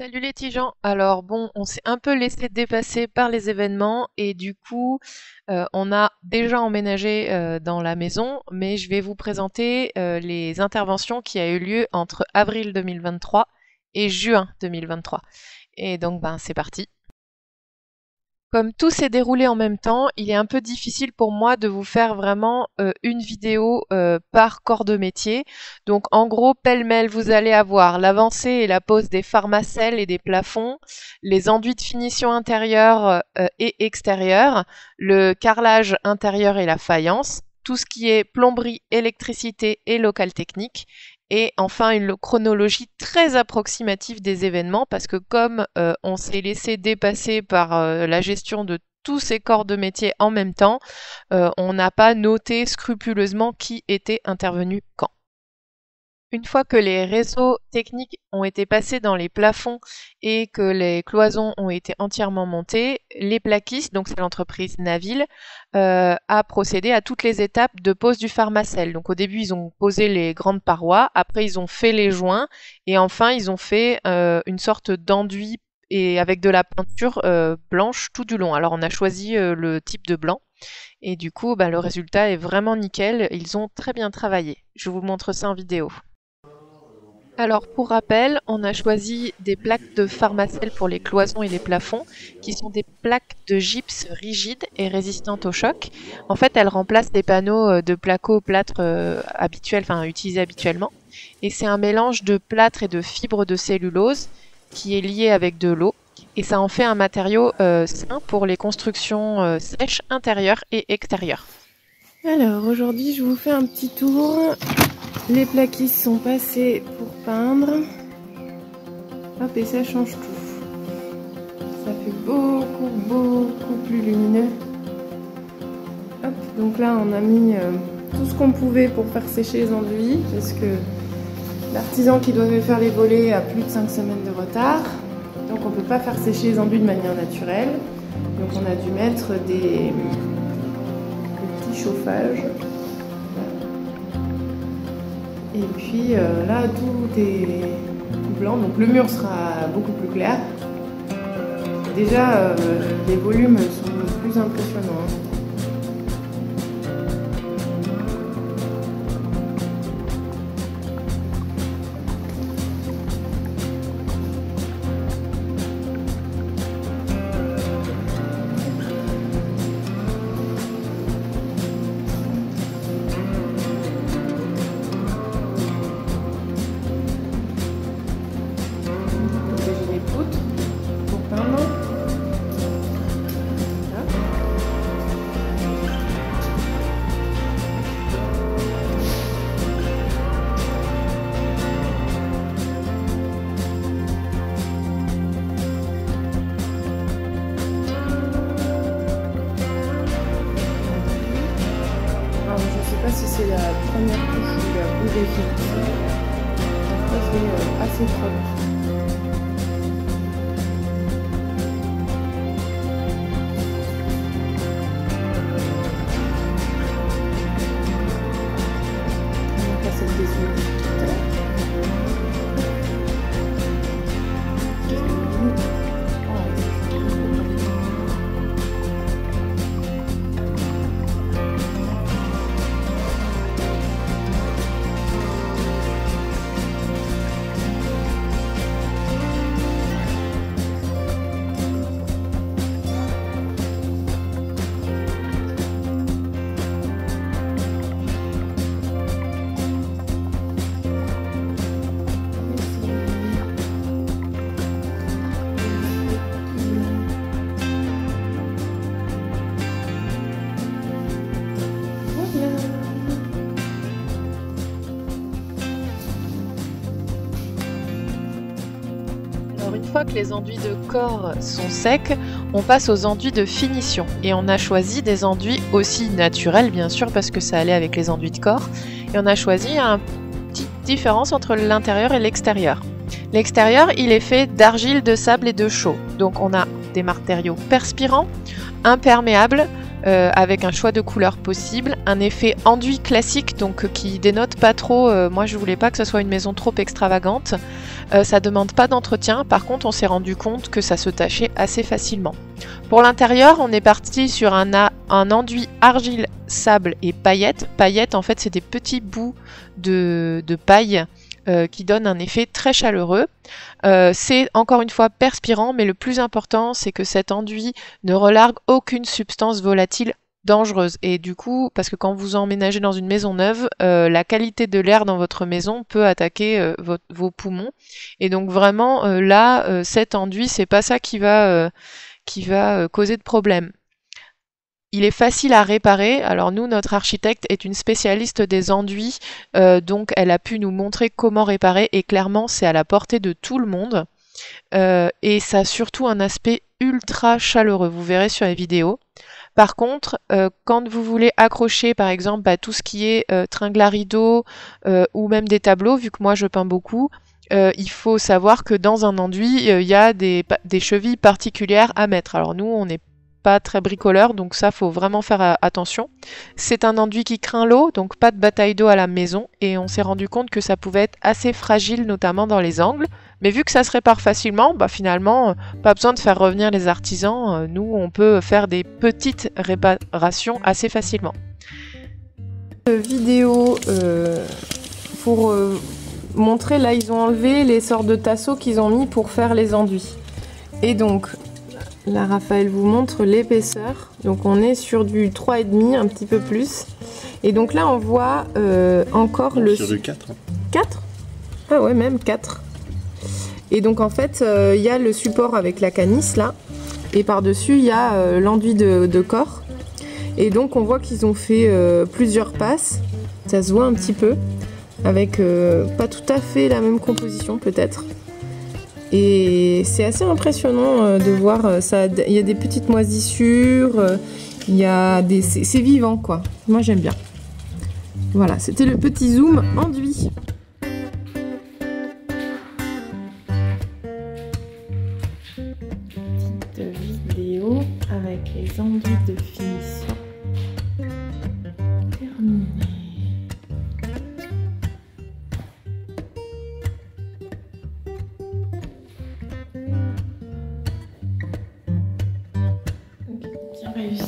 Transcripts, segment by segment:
Salut les Tigeans. Alors bon, on s'est un peu laissé dépasser par les événements et du coup, on a déjà emménagé dans la maison, mais je vais vous présenter les interventions qui a eu lieu entre avril 2023 et juin 2023. Et donc, ben, c'est parti. Comme tout s'est déroulé en même temps, il est un peu difficile pour moi de vous faire vraiment une vidéo par corps de métier. Donc en gros, pêle-mêle, vous allez avoir l'avancée et la pose des pharmacelles et des plafonds, les enduits de finition intérieure et extérieure, le carrelage intérieur et la faïence, tout ce qui est plomberie, électricité et local technique, et enfin une chronologie très approximative des événements parce que comme on s'est laissé dépasser par la gestion de tous ces corps de métier en même temps, on n'a pas noté scrupuleusement qui était intervenu quand. Une fois que les réseaux techniques ont été passés dans les plafonds et que les cloisons ont été entièrement montées, les plaquistes, donc c'est l'entreprise Naville, a procédé à toutes les étapes de pose du pharmacelle. Donc au début, ils ont posé les grandes parois, après ils ont fait les joints, et enfin ils ont fait une sorte d'enduit et avec de la peinture blanche tout du long. Alors on a choisi le type de blanc. Et du coup, bah, le résultat est vraiment nickel. Ils ont très bien travaillé. Je vous montre ça en vidéo. Alors pour rappel, on a choisi des plaques de pharmacelle pour les cloisons et les plafonds, qui sont des plaques de gypse rigides et résistantes au choc. En fait, elles remplacent des panneaux de placo plâtre habituels, enfin utilisés habituellement. Et c'est un mélange de plâtre et de fibres de cellulose qui est lié avec de l'eau. Et ça en fait un matériau sain pour les constructions sèches intérieures et extérieures. Alors aujourd'hui je vous fais un petit tour. Les plaquistes sont passés pour peindre. Hop, et ça change tout. Ça fait beaucoup plus lumineux. Hop, donc là on a mis tout ce qu'on pouvait pour faire sécher les enduits, parce que l'artisan qui devait faire les volets a plus de 5 semaines de retard. Donc on ne peut pas faire sécher les enduits de manière naturelle. Donc on a dû mettre des petits chauffages. Et puis là tout est blanc, donc le mur sera beaucoup plus clair. Déjà les volumes sont plus impressionnants. Si c'est la première couche ou la boule définitive, c'est assez propre. Donc là, cette définitive. Une fois que les enduits de corps sont secs, on passe aux enduits de finition. Et on a choisi des enduits aussi naturels, bien sûr, parce que ça allait avec les enduits de corps. Et on a choisi une petite différence entre l'intérieur et l'extérieur. L'extérieur, il est fait d'argile, de sable et de chaux. Donc on a des matériaux perspirants, imperméables, avec un choix de couleurs possible, un effet enduit classique donc qui dénote pas trop, moi je voulais pas que ce soit une maison trop extravagante, ça demande pas d'entretien, par contre on s'est rendu compte que ça se tachait assez facilement. Pour l'intérieur on est parti sur un enduit argile, sable et paillettes. Paillettes en fait c'est des petits bouts de paille qui donnent un effet très chaleureux. C'est encore une fois perspirant, mais le plus important c'est que cet enduit ne relargue aucune substance volatile dangereuse. Et du coup, parce que quand vous emménagez dans une maison neuve, la qualité de l'air dans votre maison peut attaquer vos poumons. Et donc vraiment là, cet enduit, c'est pas ça qui va causer de problème. Il est facile à réparer. Alors nous, notre architecte est une spécialiste des enduits, donc elle a pu nous montrer comment réparer et clairement c'est à la portée de tout le monde. Et ça a surtout un aspect ultra chaleureux, vous verrez sur les vidéos. Par contre, quand vous voulez accrocher par exemple tout ce qui est tringle à rideaux ou même des tableaux, vu que moi je peins beaucoup, il faut savoir que dans un enduit, il y a des chevilles particulières à mettre. Alors nous, on n'est pas très bricoleur, donc ça faut vraiment faire attention. C'est un enduit qui craint l'eau, donc pas de bataille d'eau à la maison, et on s'est rendu compte que ça pouvait être assez fragile, notamment dans les angles. Mais vu que ça se répare facilement, finalement, pas besoin de faire revenir les artisans. Nous, on peut faire des petites réparations assez facilement. Vidéo pour montrer, là ils ont enlevé les sortes de tasseaux qu'ils ont mis pour faire les enduits. Et donc, là Raphaël vous montre l'épaisseur. Donc on est sur du 3,5, un petit peu plus. Et donc là on voit encore le... Sur du 4. 4 ? Ah ouais, même 4. Et donc en fait, il y a le support avec la canisse là, et par-dessus il y a l'enduit de corps. Et donc on voit qu'ils ont fait plusieurs passes, ça se voit un petit peu, avec pas tout à fait la même composition peut-être. Et c'est assez impressionnant de voir ça. Il y a des petites moisissures, il y a des... c'est vivant quoi. Moi j'aime bien. Voilà, c'était le petit zoom enduit. Vidéo avec les enduits de finition terminés. Bien réussi.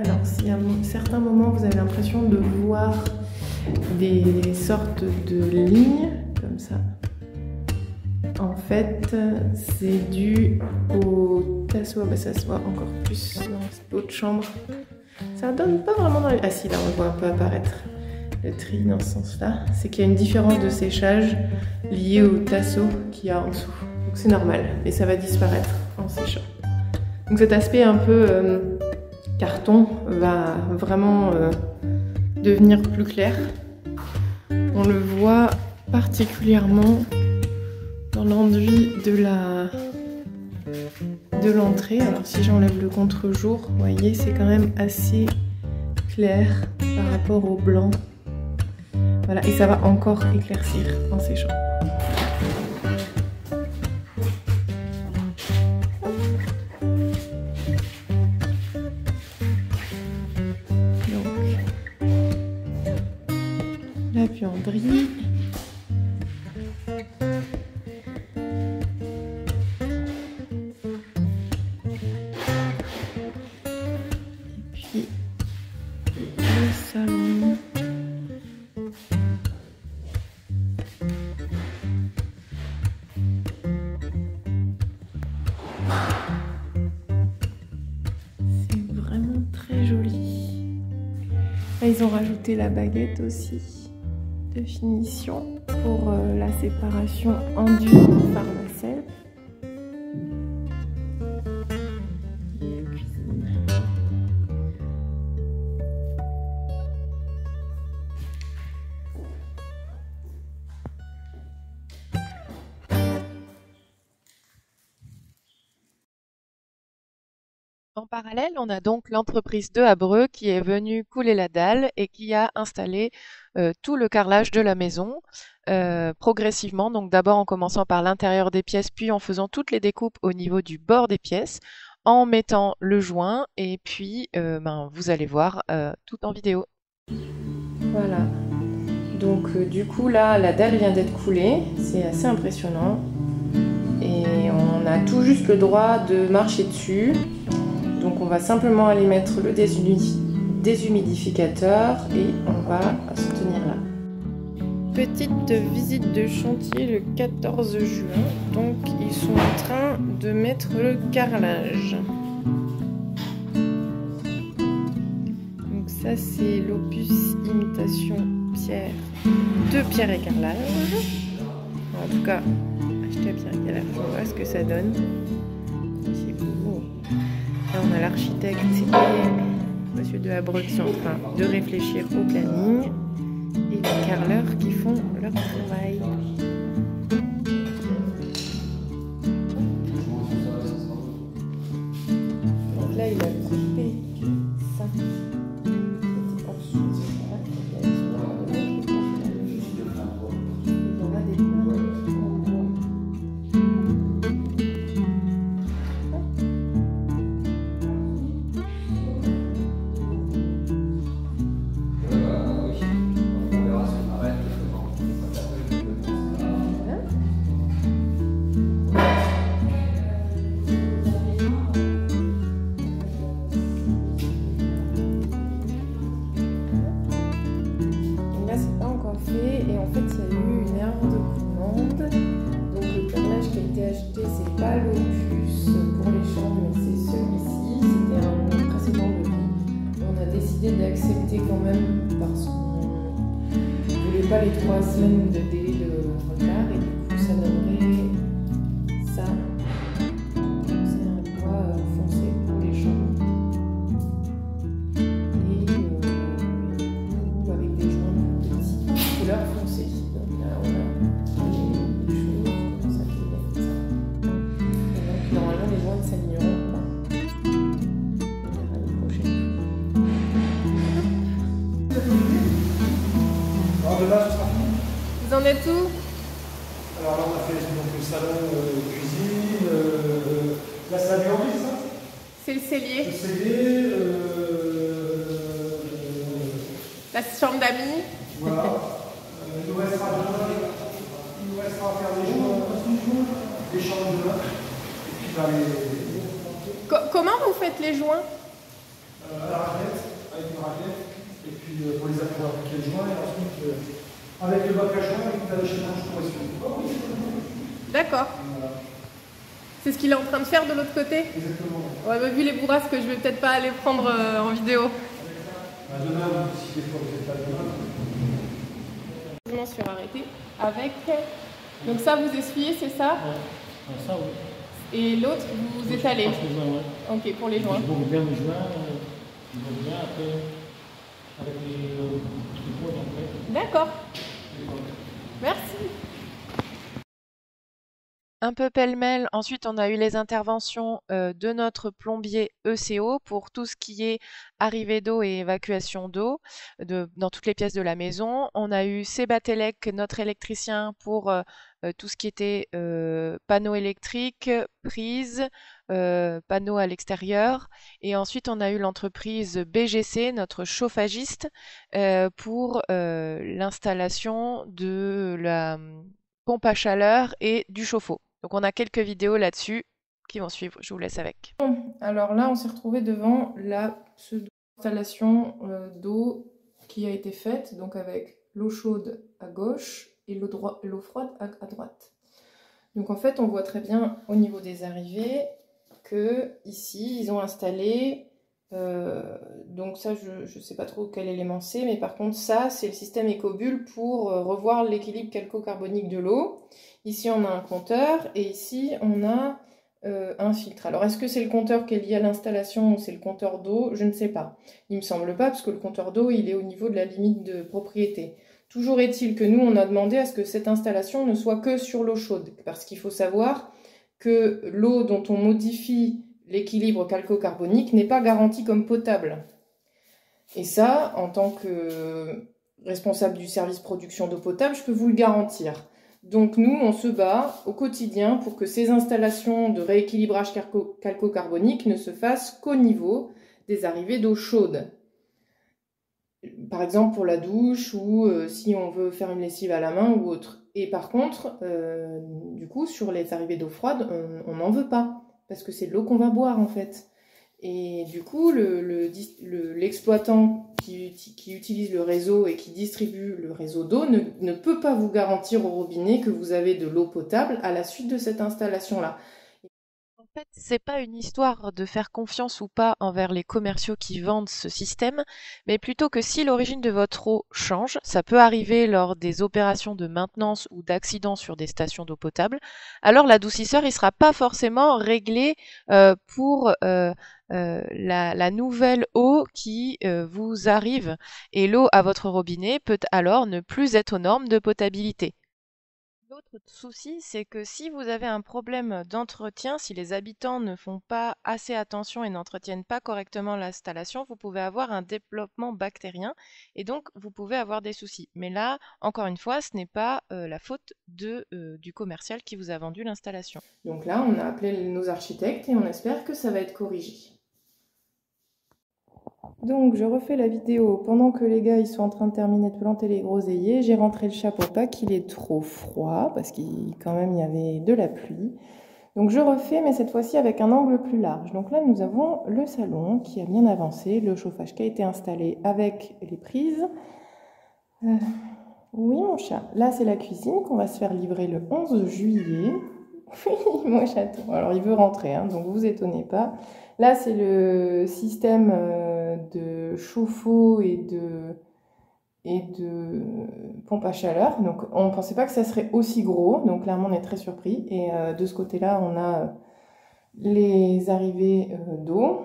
Alors, si à certains moments vous avez l'impression de voir des sortes de lignes comme ça, en fait, c'est dû au tasseau. Ça se voit encore plus dans cette autre chambre. Ça donne pas vraiment dans les... Ah si, là on le voit un peu apparaître le tri dans ce sens-là. C'est qu'il y a une différence de séchage liée au tasseau qu'il y a en dessous. Donc c'est normal, mais ça va disparaître en séchant. Donc cet aspect un peu carton va vraiment devenir plus clair. On le voit particulièrement dans l'enduit de l'entrée. Alors si j'enlève le contre-jour, vous voyez, c'est quand même assez clair par rapport au blanc. Voilà, et ça va encore éclaircir en séchant. La buanderie. Et puis le salon. C'est vraiment très joli. Là, ils ont rajouté la baguette aussi de finition pour la séparation enduit pharmaceutique. En parallèle, on a donc l'entreprise de Habreux qui est venue couler la dalle et qui a installé tout le carrelage de la maison progressivement. Donc d'abord en commençant par l'intérieur des pièces, puis en faisant toutes les découpes au niveau du bord des pièces, en mettant le joint et puis vous allez voir tout en vidéo. Voilà. Donc du coup là, la dalle vient d'être coulée. C'est assez impressionnant. Et on a tout juste le droit de marcher dessus. Donc on va simplement aller mettre le déshumidificateur et on va se tenir là. Petite visite de chantier le 14 juin. Donc ils sont en train de mettre le carrelage. Donc ça c'est l'opus imitation pierre de pierre et carrelage. En tout cas, acheter à pierre et carrelage, on va voir ce que ça donne. C'est beau. Là, on a l'architecte et monsieur de Habreux qui sont en train de réfléchir au planning et les carreleurs qui font leur travail. Donc là, il a coupé ça. Et en fait, il y a eu une erreur de commande. Donc, le carrelage qui a été acheté, c'est pas l'opus pour les chambres, mais c'est celui-ci. C'était un précédent devis. On a décidé d'accepter quand même parce qu'on ne voulait pas les 3 semaines de délai de retard. Et du coup, ça donnerait ça. C'est un bois foncé pour les chambres. Et du coup, avec des joints plus petits. Couleur foncée. Donc là, on a des choses comme ça qui viennent ça. Et donc, normalement, les joints ne s'aligneront pas. On verra une prochaine fois. Alors de là, ce sera fini. Vous en êtes où? Alors là, on a fait donc, le salon, cuisine, la salle du Henri, ça? C'est le cellier. Le cellier, La chambre d'amis. voilà. Il nous restera à faire les joints, les chambres de bain. Et puis bah, Comment vous faites les joints? à la raquette, avec une raquette. Et puis pour les appliquer les joints. Et ensuite, avec le bac à joint, et puis la chaîne pour essuyer. D'accord. Voilà. C'est ce qu'il est en train de faire de l'autre côté? Exactement. Ouais, bah, vu les bourrasques, je vais peut-être pas aller prendre en vidéo. Bah, demain, si des fois vous n'êtes pas demain. Sur arrêté avec. Donc ça vous essuyez, c'est ça? Ouais. Ça oui. Et l'autre vous étalez. Ouais. Ok, pour les joints. Je bourre bien les joints, je bourre bien après avec les pots après. D'accord. Merci. Un peu pêle-mêle, ensuite on a eu les interventions de notre plombier ECO pour tout ce qui est arrivée d'eau et évacuation d'eau dans toutes les pièces de la maison. On a eu Sebatelec, notre électricien, pour tout ce qui était panneaux électriques, prises, panneaux à l'extérieur. Et ensuite on a eu l'entreprise BGC, notre chauffagiste, pour l'installation de la pompe à chaleur et du chauffe-eau. Donc on a quelques vidéos là-dessus qui vont suivre, je vous laisse avec. Alors là, on s'est retrouvé devant la pseudo-installation d'eau qui a été faite, donc avec l'eau chaude à gauche et l'eau froide à droite. Donc en fait, on voit très bien au niveau des arrivées que ici, ils ont installé, donc ça, je ne sais pas trop quel élément c'est, mais par contre, ça, c'est le système Ecobull pour revoir l'équilibre calco-carbonique de l'eau. Ici, on a un compteur et ici, on a un filtre. Alors, est-ce que c'est le compteur qui est lié à l'installation ou c'est le compteur d'eau? Je ne sais pas. Il me semble pas, parce que le compteur d'eau, il est au niveau de la limite de propriété. Toujours est-il que nous, on a demandé à ce que cette installation ne soit que sur l'eau chaude, parce qu'il faut savoir que l'eau dont on modifie l'équilibre calco-carbonique n'est pas garanti comme potable. Et ça, en tant que responsable du service production d'eau potable, je peux vous le garantir. Donc nous, on se bat au quotidien pour que ces installations de rééquilibrage calco-carbonique ne se fassent qu'au niveau des arrivées d'eau chaude. Par exemple pour la douche ou si on veut faire une lessive à la main ou autre. Et par contre, du coup, sur les arrivées d'eau froide, on n'en veut pas, parce que c'est de l'eau qu'on va boire en fait. Et du coup, l'exploitant qui utilise le réseau et qui distribue le réseau d'eau ne peut pas vous garantir au robinet que vous avez de l'eau potable à la suite de cette installation-là. En fait, c'est pas une histoire de faire confiance ou pas envers les commerciaux qui vendent ce système, mais plutôt que si l'origine de votre eau change, ça peut arriver lors des opérations de maintenance ou d'accidents sur des stations d'eau potable, alors l'adoucisseur il sera pas forcément réglé pour la nouvelle eau qui vous arrive, et l'eau à votre robinet peut alors ne plus être aux normes de potabilité. L'autre souci, c'est que si vous avez un problème d'entretien, si les habitants ne font pas assez attention et n'entretiennent pas correctement l'installation, vous pouvez avoir un développement bactérien et donc vous pouvez avoir des soucis. Mais là, encore une fois, ce n'est pas la faute du commercial qui vous a vendu l'installation. Donc là, on a appelé nos architectes et on espère que ça va être corrigé. Donc je refais la vidéo pendant que les gars ils sont en train de terminer de planter les groseilliers. J'ai rentré le chat pour pas qu'il ait trop froid parce qu'il quand même il y avait de la pluie. Donc je refais mais cette fois-ci avec un angle plus large. Donc là nous avons le salon qui a bien avancé, le chauffage qui a été installé avec les prises. Oui mon chat, là c'est la cuisine qu'on va se faire livrer le 11 juillet. Oui mon chaton, alors il veut rentrer hein, donc vous étonnez pas. Là c'est le système de chauffe-eau et de pompe à chaleur. Donc on ne pensait pas que ça serait aussi gros, donc clairement on est très surpris. Et de ce côté-là, on a les arrivées d'eau.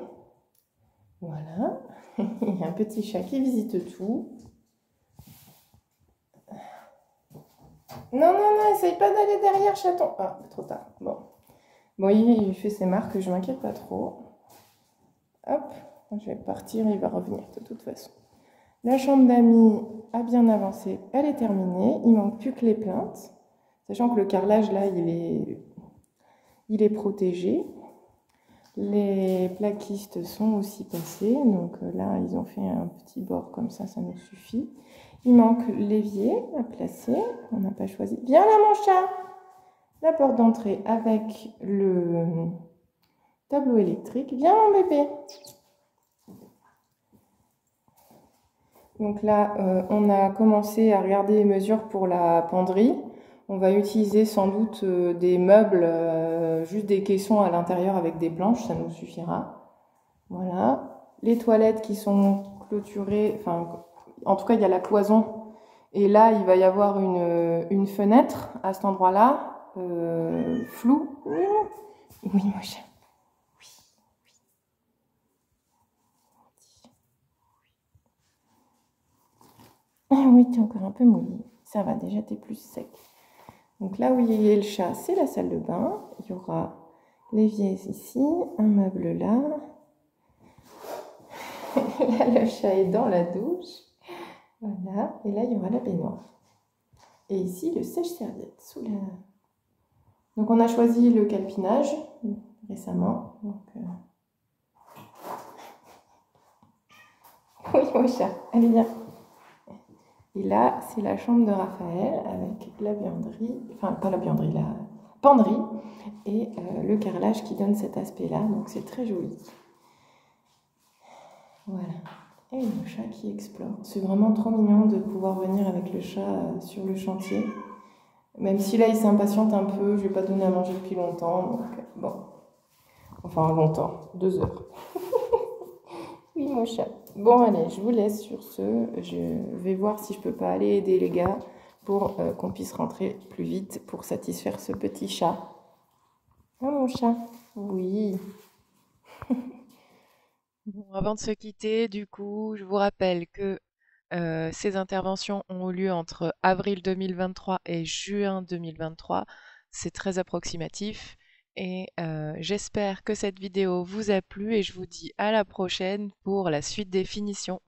Voilà. Il y a un petit chat qui visite tout. Non, non, non, essaye pas d'aller derrière, chaton. Ah, trop tard. Bon. Bon, il fait ses marques, je m'inquiète pas trop. Hop, je vais partir, il va revenir de toute façon. La chambre d'amis a bien avancé, elle est terminée. Il manque plus que les plinthes. Sachant que le carrelage, là, il est protégé. Les plaquistes sont aussi passés. Donc là, ils ont fait un petit bord comme ça nous suffit. Il manque l'évier à placer. On n'a pas choisi. Viens là, mon chat! La porte d'entrée avec le tableau électrique. Viens, mon bébé! Donc là, on a commencé à regarder les mesures pour la penderie. On va utiliser sans doute des meubles, juste des caissons à l'intérieur avec des planches, ça nous suffira. Voilà. Les toilettes qui sont clôturées, enfin, en tout cas, il y a la cloison. Et là, il va y avoir une fenêtre à cet endroit-là, floue. Oui, mon chat. Ah oui, tu es encore un peu mouillé. Ça va, déjà, tu es plus sec. Donc là où il y a le chat, c'est la salle de bain. Il y aura l'évier ici, un meuble là. Là, le chat est dans la douche. Voilà. Et là, il y aura la baignoire. Et ici, le sèche-serviette sous la... Donc, on a choisi le calpinage récemment. Donc, Oui, mon chat, allez, viens. Et là, c'est la chambre de Raphaël avec la buanderie, enfin pas la buanderie, la penderie et le carrelage qui donne cet aspect-là. Donc c'est très joli. Voilà. Et le chat qui explore. C'est vraiment trop mignon de pouvoir venir avec le chat sur le chantier. Même si là, il s'impatiente un peu. Je ne vais pas donner à manger depuis longtemps. Donc bon. Enfin longtemps. 2 heures. Oui, mon chat. Bon, allez, je vous laisse sur ce. Je vais voir si je peux pas aller aider les gars pour qu'on puisse rentrer plus vite pour satisfaire ce petit chat. Ah, mon chat. Oui. Bon, avant de se quitter, du coup, je vous rappelle que ces interventions ont eu lieu entre avril 2023 et juin 2023. C'est très approximatif. et j'espère que cette vidéo vous a plu et je vous dis à la prochaine pour la suite des finitions.